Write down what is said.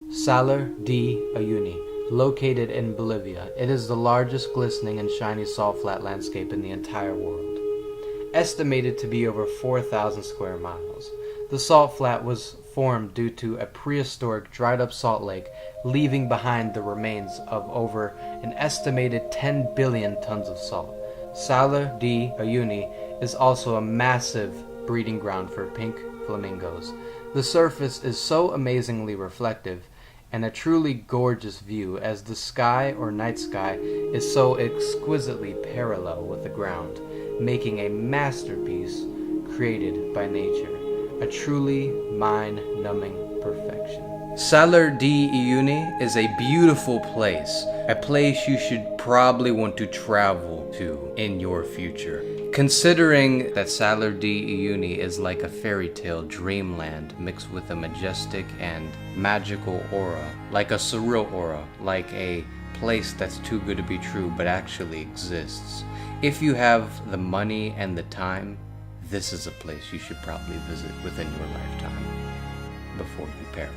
Salar De Uyuni, located in Bolivia, it is the largest glistening and shiny salt flat landscape in the entire world. Estimated to be over 4,000 square miles, the salt flat was formed due to a prehistoric dried up salt lake leaving behind the remains of over an estimated 10 billion tons of salt. Salar De Uyuni is also a massive breeding ground for pink flamingos. The surface is so amazingly reflective and a truly gorgeous view, as the sky or night sky is so exquisitely parallel with the ground, making a masterpiece created by nature, a truly mind-numbing perfection. Salar De Uyuni is a beautiful place, a place you should probably want to travel to in your future. Considering that Salar De Uyuni is like a fairy tale dreamland mixed with a majestic and magical aura, like a surreal aura, like a place that's too good to be true but actually exists. If you have the money and the time, this is a place you should probably visit within your lifetime before you perish.